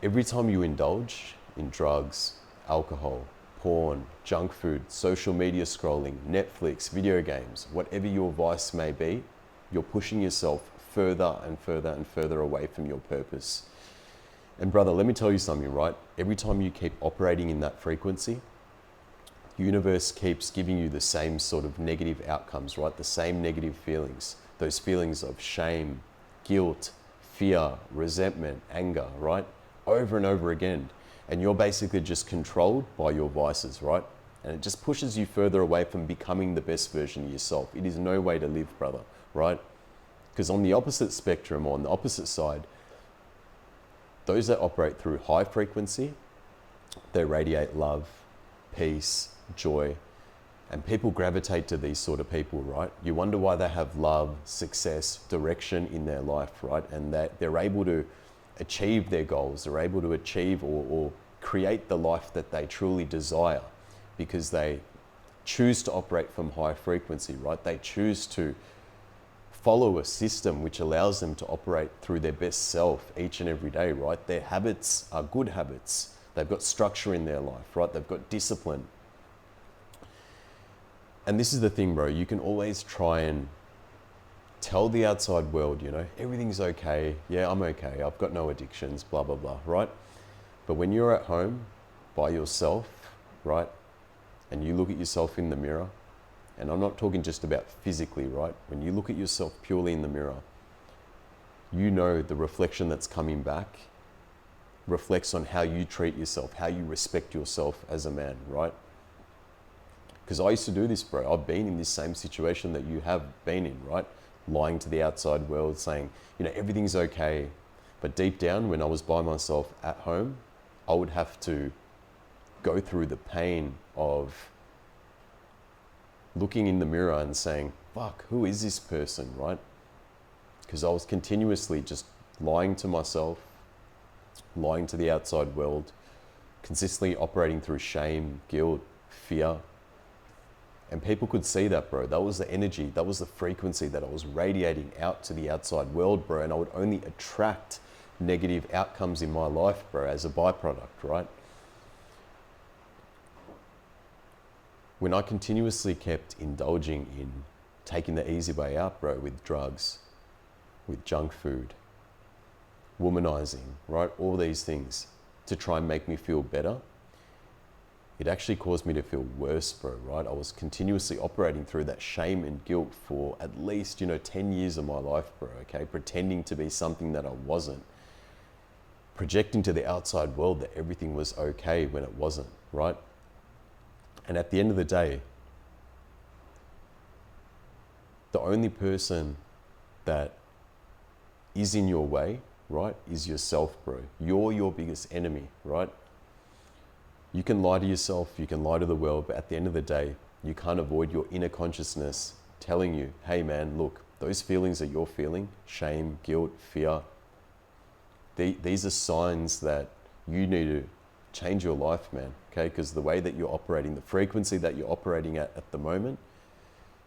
Every time you indulge in drugs, alcohol, porn, junk food, social media scrolling, Netflix, video games, whatever your vice may be, you're pushing yourself further and further and further away from your purpose. And brother, let me tell you something, right? Every time you keep operating in that frequency, the universe keeps giving you the same sort of negative outcomes, right? The same negative feelings, those feelings of shame, guilt, fear, resentment, anger, right? Over and over again. And you're basically just controlled by your vices, right? And it just pushes you further away from becoming the best version of yourself. It is no way to live, brother, right? Because on the opposite spectrum, or on the opposite side, those that operate through high frequency, they radiate love, peace, joy, and people gravitate to these sort of people, right? You wonder why they have love, success, direction in their life, right? And that they're able to achieve their goals, they're able to achieve or create the life that they truly desire because they choose to operate from high frequency, right? They choose to follow a system which allows them to operate through their best self each and every day, right? Their habits are good habits. They've got structure in their life, right? They've got discipline. And this is the thing, bro. You can always try and tell the outside world, you know, everything's okay. Yeah, I'm okay. I've got no addictions, blah, blah, blah, right? But when you're at home by yourself, right? And you look at yourself in the mirror, and I'm not talking just about physically, right? When you look at yourself purely in the mirror, you know the reflection that's coming back reflects on how you treat yourself, how you respect yourself as a man, right? Because I used to do this, bro. I've been in this same situation that you have been in, right? Lying to the outside world, saying, you know, everything's okay. But deep down, when I was by myself at home, I would have to go through the pain of looking in the mirror and saying, fuck, who is this person, right? Because I was continuously just lying to myself, lying to the outside world, consistently operating through shame, guilt, fear. And people could see that, bro. That was the energy, that was the frequency that I was radiating out to the outside world, bro. And I would only attract negative outcomes in my life, bro, as a byproduct, right? When I continuously kept indulging in taking the easy way out, bro, with drugs, with junk food, womanizing, right? All these things to try and make me feel better, it actually caused me to feel worse, bro, right? I was continuously operating through that shame and guilt for at least, 10 years of my life, bro, okay? Pretending to be something that I wasn't. Projecting to the outside world that everything was okay when it wasn't, right? And at the end of the day, the only person that is in your way, right, is yourself, bro. You're your biggest enemy, right? You can lie to yourself, you can lie to the world, but at the end of the day, you can't avoid your inner consciousness telling you, hey man, look, those feelings that you're feeling, shame, guilt, fear, these are signs that you need to change your life, man, okay? Because the way that you're operating, the frequency that you're operating at the moment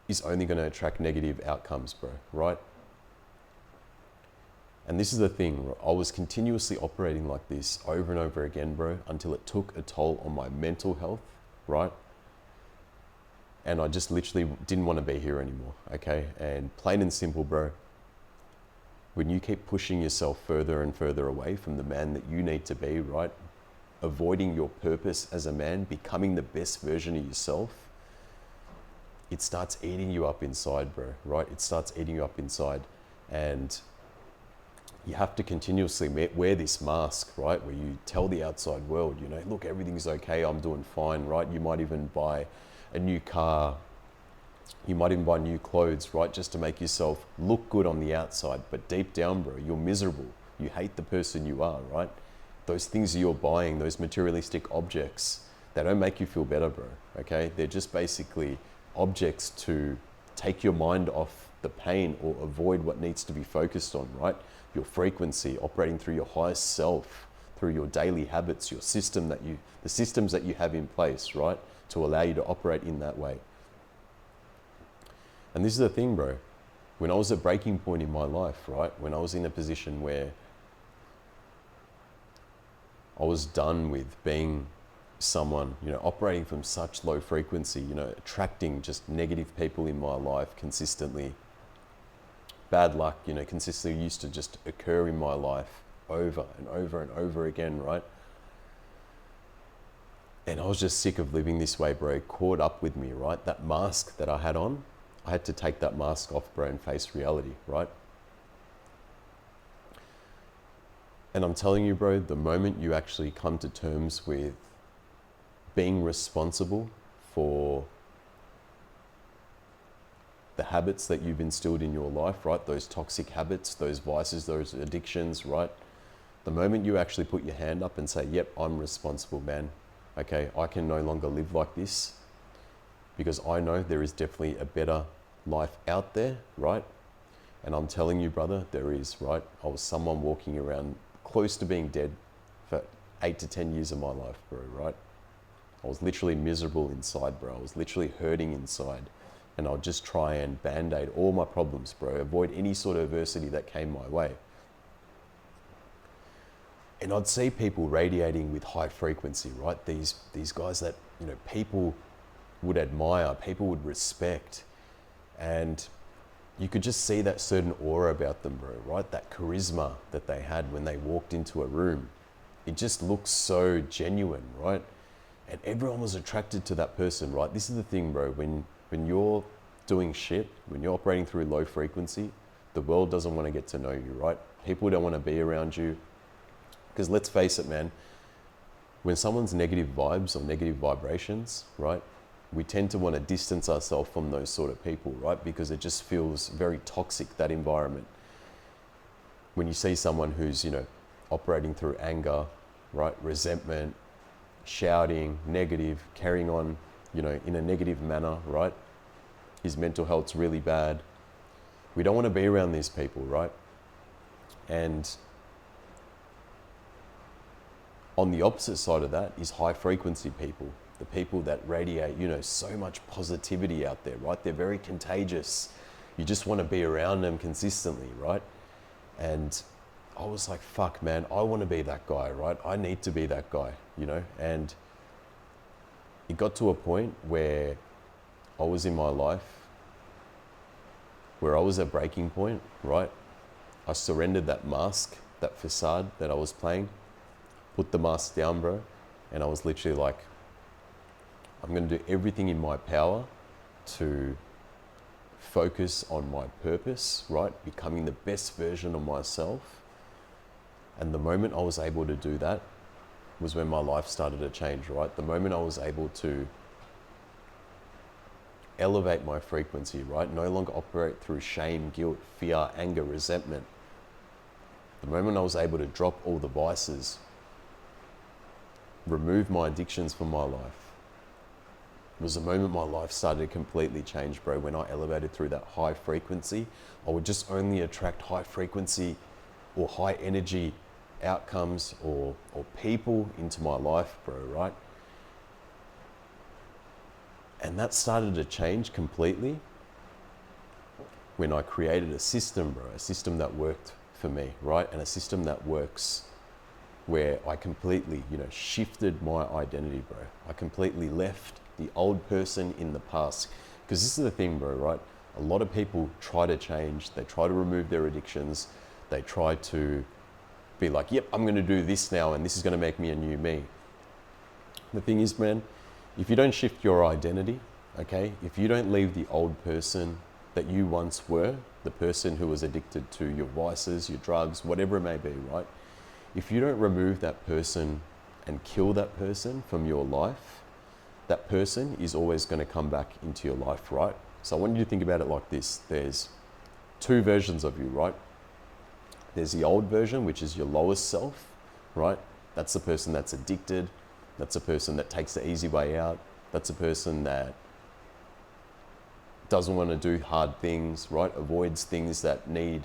is only going to attract negative outcomes, bro, right? And this is the thing, I was continuously operating like this over and over again, bro, until it took a toll on my mental health, right? And I just literally didn't want to be here anymore, okay? And plain and simple, bro, when you keep pushing yourself further and further away from the man that you need to be, right? Avoiding your purpose as a man, becoming the best version of yourself, it starts eating you up inside, bro, right? It starts eating you up inside. And you have to continuously wear this mask, right? Where you tell the outside world, look, everything's okay, I'm doing fine, right? You might even buy a new car, you might even buy new clothes, right? Just to make yourself look good on the outside. But deep down, bro, you're miserable. You hate the person you are, right? Those things you're buying, those materialistic objects, they don't make you feel better, bro, okay? They're just basically objects to take your mind off the pain or avoid what needs to be focused on, right? Your frequency, operating through your highest self, through your daily habits, the systems that you have in place, right? To allow you to operate in that way. And this is the thing, bro. When I was at a breaking point in my life, right? When I was in a position where I was done with being someone, operating from such low frequency, attracting just negative people in my life consistently. Bad luck, consistently used to just occur in my life over and over and over again, right? And I was just sick of living this way, bro. It caught up with me, right? That mask that I had on, I had to take that mask off, bro, and face reality, right? And I'm telling you, bro, the moment you actually come to terms with being responsible for the habits that you've instilled in your life, right? Those toxic habits, those vices, those addictions, right? The moment you actually put your hand up and say, yep, I'm responsible, man. Okay, I can no longer live like this because I know there is definitely a better life out there, right? And I'm telling you, brother, there is, right? I was someone walking around close to being dead for 8 to 10 years of my life, bro, right? I was literally miserable inside, bro. I was literally hurting inside. And I'll just try and band-aid all my problems, bro. Avoid any sort of adversity that came my way. And I'd see people radiating with high frequency, right? These guys that, people would admire, people would respect. And you could just see that certain aura about them, bro, right? That charisma that they had when they walked into a room. It just looks so genuine, right? And everyone was attracted to that person, right? This is the thing, bro. When you're doing shit, when you're operating through low frequency, the world doesn't want to get to know you, right? People don't want to be around you. Because let's face it, man, when someone's negative vibes or negative vibrations, right, we tend to want to distance ourselves from those sort of people, right? Because it just feels very toxic, that environment. When you see someone who's, operating through anger, right, resentment, shouting, negative, carrying on, in a negative manner, right? His mental health's really bad. We don't want to be around these people, right? And on the opposite side of that is high frequency people, the people that radiate, so much positivity out there, right? They're very contagious. You just want to be around them consistently, right? And I was like, fuck, man, I want to be that guy, right? I need to be that guy, And it got to a point where I was in my life, where I was at breaking point, right? I surrendered that mask, that facade that I was playing, put the mask down, bro. And I was literally like, I'm going to do everything in my power to focus on my purpose, right? Becoming the best version of myself. And the moment I was able to do that was when my life started to change, right? The moment I was able to elevate my frequency, right? No longer operate through shame, guilt, fear, anger, resentment. The moment I was able to drop all the vices, remove my addictions from my life, was the moment my life started to completely change, bro. When I elevated through that high frequency, I would just only attract high frequency or high energy outcomes or people into my life, bro, right? And that started to change completely when I created a system, bro, a system that worked for me, right? And a system that works where I completely, shifted my identity, bro. I completely left the old person in the past. Because this is the thing, bro, right? A lot of people try to change. They try to remove their addictions. They try to be like, yep, I'm going to do this now and this is going to make me a new me. The thing is, man, if you don't shift your identity, okay, if you don't leave the old person that you once were, the person who was addicted to your vices, your drugs, whatever it may be, right? If you don't remove that person and kill that person from your life, that person is always going to come back into your life, right? So I want you to think about it like this. There's two versions of you, right? There's the old version, which is your lowest self, right? That's the person that's addicted. That's a person that takes the easy way out. That's a person that doesn't want to do hard things, right? Avoids things that need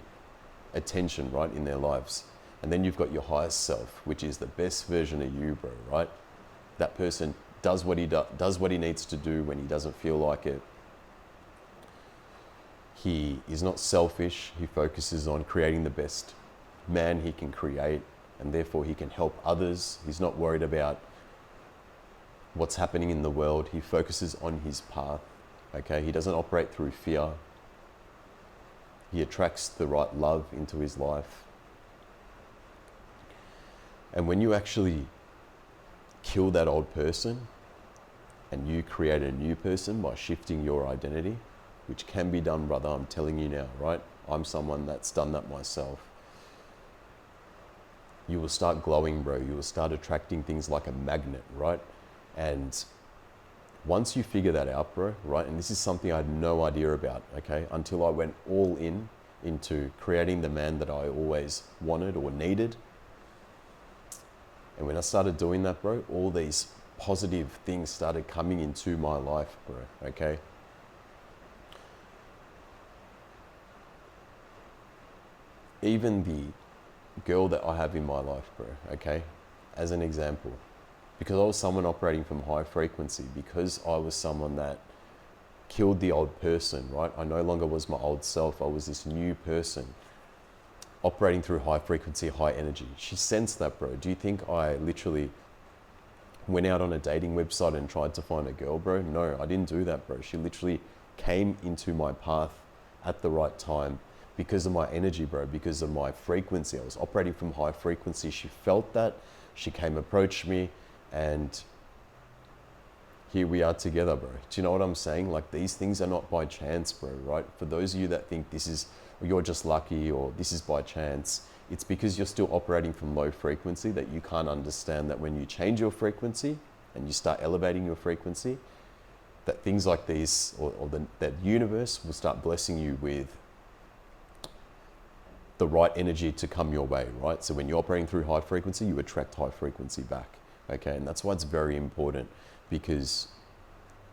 attention, right, in their lives. And then you've got your highest self, which is the best version of you, bro, right? That person does what he does what he needs to do when he doesn't feel like it. He is not selfish. He focuses on creating the best man he can create. and therefore he can help others. He's not worried about what's happening in the world. He focuses on his path, okay? He doesn't operate through fear. He attracts the right love into his life. And when you actually kill that old person and you create a new person by shifting your identity, which can be done, brother, I'm telling you now, right? I'm someone that's done that myself. You will start glowing, bro. You will start attracting things like a magnet, right? And once you figure that out, bro, right? And this is something I had no idea about, okay? Until I went all into creating the man that I always wanted or needed. And when I started doing that, bro, all these positive things started coming into my life, bro, okay? Even the girl that I have in my life, bro, okay? As an example, because I was someone operating from high frequency, because I was someone that killed the old person, right? I no longer was my old self. I was this new person operating through high frequency, high energy. She sensed that, bro. Do you think I literally went out on a dating website and tried to find a girl, bro? No, I didn't do that, bro. She literally came into my path at the right time because of my energy, bro, because of my frequency. I was operating from high frequency. She felt that. She came, approached me, and here we are together, bro. Do you know what I'm saying? Like, these things are not by chance, bro, right? For those of you that think this is, or you're just lucky, or this is by chance, it's because you're still operating from low frequency that you can't understand that when you change your frequency and you start elevating your frequency, that things like these, that universe will start blessing you with the right energy to come your way, right? So when you're operating through high frequency, you attract high frequency back, okay? And that's why it's very important, because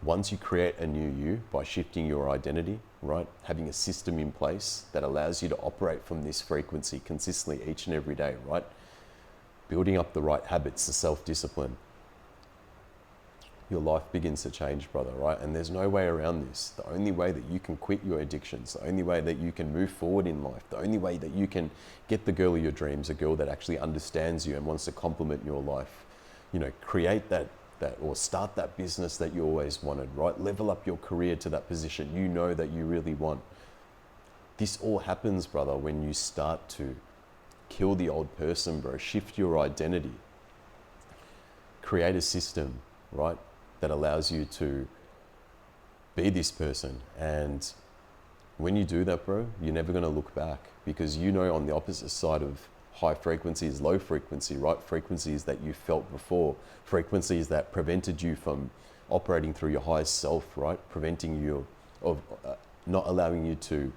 once you create a new you by shifting your identity, right? Having a system in place that allows you to operate from this frequency consistently each and every day, right? Building up the right habits, the self-discipline, your life begins to change, brother, right? And there's no way around this. The only way that you can quit your addictions, the only way that you can move forward in life, the only way that you can get the girl of your dreams, a girl that actually understands you and wants to complement your life, you know, create that or start that business that you always wanted, right? Level up your career to that position you know that you really want. This all happens, brother, when you start to kill the old person, bro. Shift your identity. Create a system, right, that allows you to be this person. And when you do that, bro, you're never going to look back, because you know on the opposite side of high frequency is low frequency, right? Frequencies that you felt before, frequencies that prevented you from operating through your highest self, right? Preventing you of not allowing you to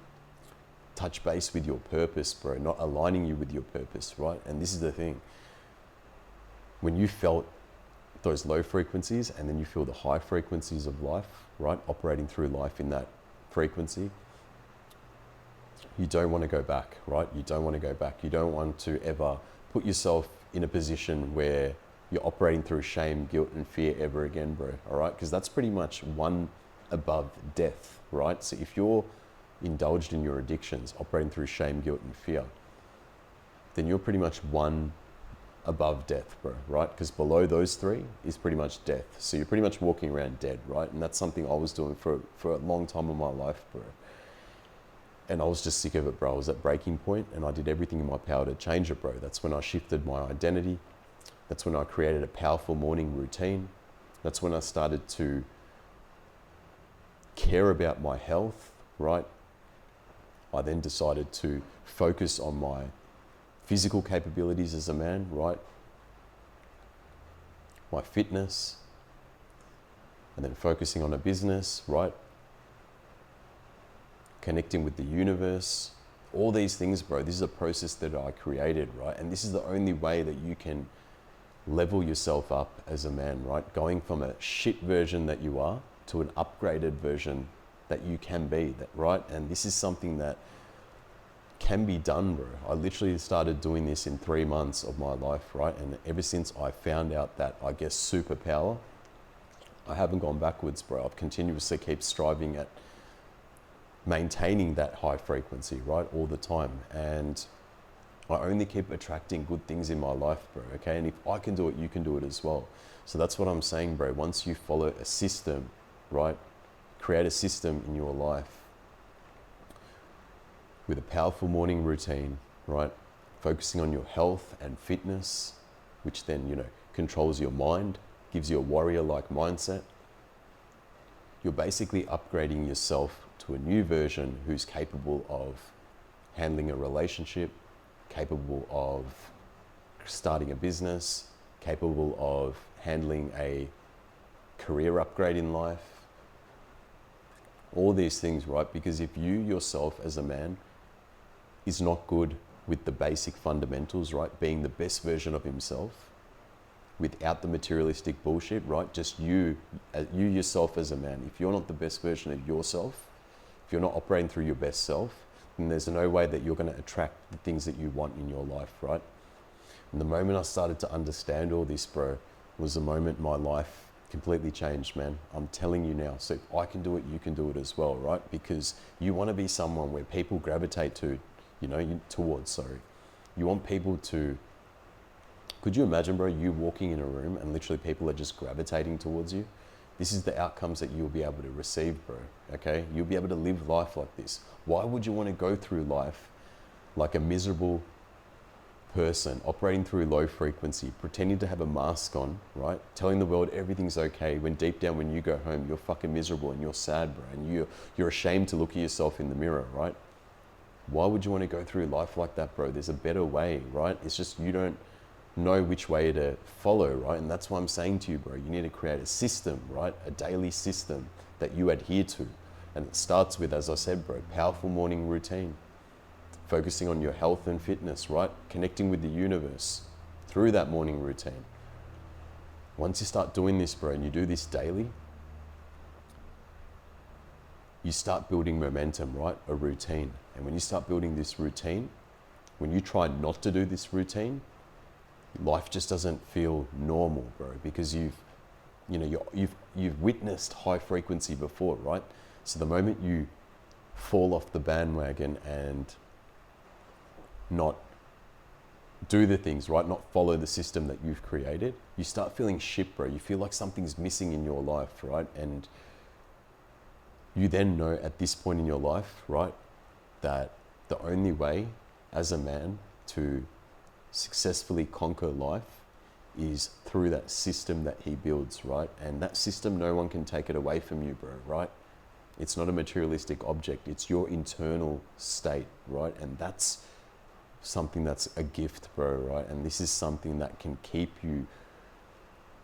touch base with your purpose, bro, not aligning you with your purpose, right? And this is the thing. When you felt those low frequencies and then you feel the high frequencies of life, right? Operating through life in that frequency, you don't want to go back, right? You don't want to go back. You don't want to ever put yourself in a position where you're operating through shame, guilt, and fear ever again, bro, all right? Because that's pretty much one above death, right? So if you're indulged in your addictions, operating through shame, guilt, and fear, then you're pretty much one above death, bro, right? Because below those three is pretty much death. So you're pretty much walking around dead, right? And that's something I was doing for a long time in my life, bro. And I was just sick of it, bro. I was at breaking point and I did everything in my power to change it, bro. That's when I shifted my identity. That's when I created a powerful morning routine. That's when I started to care about my health, right? I then decided to focus on my physical capabilities as a man, right? My fitness, and then focusing on a business, right? Connecting with the universe, all these things, bro. This is a process that I created, right? And this is the only way that you can level yourself up as a man, right? Going from a shit version that you are to an upgraded version that you can be, right? And this is something that can be done, bro. I literally started doing this in 3 months of my life, right? And ever since I found out that, I guess, superpower, I haven't gone backwards, bro. I've continuously kept striving at maintaining that high frequency, right? All the time. And I only keep attracting good things in my life, bro, okay? And if I can do it, you can do it as well. So that's what I'm saying, bro. Once you follow a system, right? Create a system in your life with a powerful morning routine, right? Focusing on your health and fitness, which then, controls your mind, gives you a warrior-like mindset. You're basically upgrading yourself to a new version who's capable of handling a relationship, capable of starting a business, capable of handling a career upgrade in life. All these things, right? Because if you yourself as a man is not good with the basic fundamentals, right? Being the best version of himself without the materialistic bullshit, right? Just you yourself as a man. If you're not the best version of yourself, if you're not operating through your best self, then there's no way that you're going to attract the things that you want in your life, right? And the moment I started to understand all this, bro, was the moment my life completely changed, man. I'm telling you now. So if I can do it, you can do it as well, right? Because you want to be someone where people gravitate to, towards. You want people to, could you imagine, bro, you walking in a room and literally people are just gravitating towards you? This is the outcomes that you'll be able to receive, bro, okay? You'll be able to live life like this. Why would you want to go through life like a miserable person, operating through low frequency, pretending to have a mask on, right? Telling the world everything's okay, when deep down when you go home, you're fucking miserable and you're sad, bro, and you're ashamed to look at yourself in the mirror, right? Why would you want to go through life like that, bro? There's a better way, right? It's just you don't know which way to follow, right? And that's why I'm saying to you, bro, you need to create a system, right? A daily system that you adhere to. And it starts with, as I said, bro, powerful morning routine. Focusing on your health and fitness, right? Connecting with the universe through that morning routine. Once you start doing this, bro, and you do this daily, you start building momentum, right? A routine. And when you start building this routine, when you try not to do this routine, life just doesn't feel normal, bro, because you've witnessed high frequency before, right? So the moment you fall off the bandwagon and not do the things, right? Not follow the system that you've created, you start feeling shit, bro. You feel like something's missing in your life, right? And you then know at this point in your life, right, that the only way as a man to successfully conquer life is through that system that he builds, right? And that system, no one can take it away from you, bro, right? It's not a materialistic object. It's your internal state, right? And that's something that's a gift, bro, right? And this is something that can keep you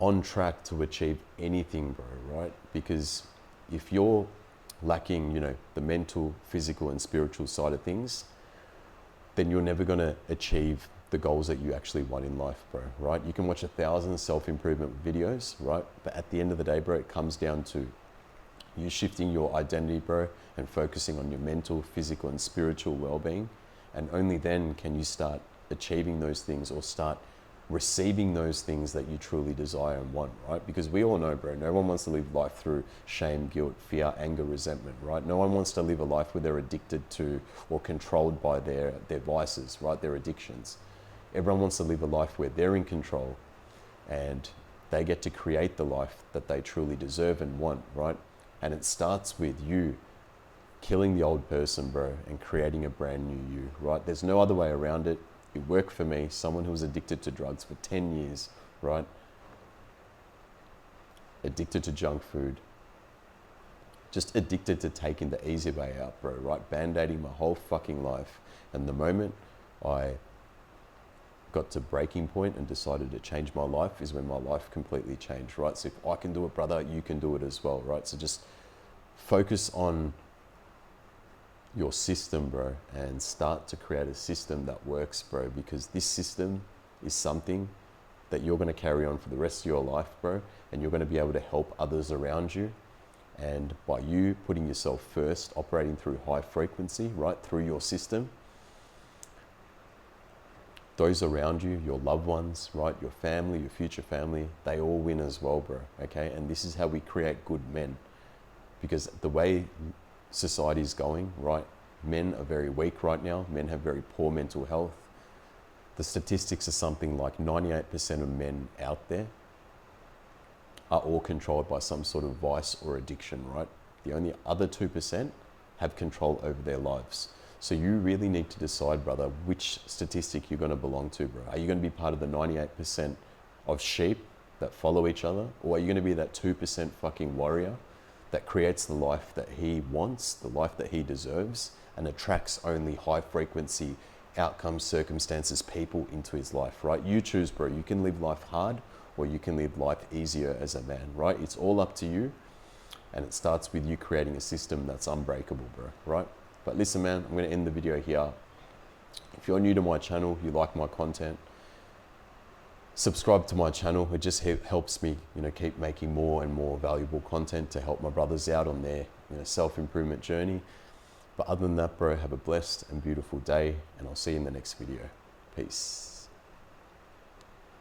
on track to achieve anything, bro, right? Because if you're lacking, the mental, physical, and spiritual side of things, then you're never going to achieve the goals that you actually want in life, bro, right? You can watch 1,000 self-improvement videos, right? But at the end of the day, bro, it comes down to you shifting your identity, bro, and focusing on your mental, physical, and spiritual well-being. And only then can you start achieving those things or start receiving those things that you truly desire and want, right? Because we all know, bro, no one wants to live life through shame, guilt, fear, anger, resentment, right? No one wants to live a life where they're addicted to or controlled by their vices, right? Their addictions. Everyone wants to live a life where they're in control and they get to create the life that they truly deserve and want, right? And it starts with you killing the old person, bro, and creating a brand new you, right? There's no other way around it. It worked for me, someone who was addicted to drugs for 10 years, right? Addicted to junk food. Just addicted to taking the easy way out, bro, right? Band-aiding my whole fucking life. And the moment I got to breaking point and decided to change my life is when my life completely changed, right? So if I can do it, brother, you can do it as well, right? So just focus on your system, bro, and start to create a system that works, bro, because this system is something that you're going to carry on for the rest of your life, bro, and you're going to be able to help others around you. And by you putting yourself first, operating through high frequency, right, through your system, those around you, your loved ones, right, your family, your future family, they all win as well, bro, okay? And this is how we create good men, because the way society is going, right, men are very weak right now. Men have very poor mental health. The statistics are something like 98% of men out there are all controlled by some sort of vice or addiction, right? The only other 2% have control over their lives. So you really need to decide, brother, which statistic you're going to belong to, bro. Are you going to be part of the 98% of sheep that follow each other? Or are you going to be that 2% fucking warrior that creates the life that he wants, the life that he deserves, and attracts only high frequency outcomes, circumstances, people into his life, right? You choose, bro. You can live life hard or you can live life easier as a man, right? It's all up to you. And it starts with you creating a system that's unbreakable, bro, right? But listen, man, I'm going to end the video here. If you're new to my channel, you like my content, subscribe to my channel. It just helps me, keep making more and more valuable content to help my brothers out on their, self-improvement journey. But other than that, bro, have a blessed and beautiful day, and I'll see you in the next video. Peace.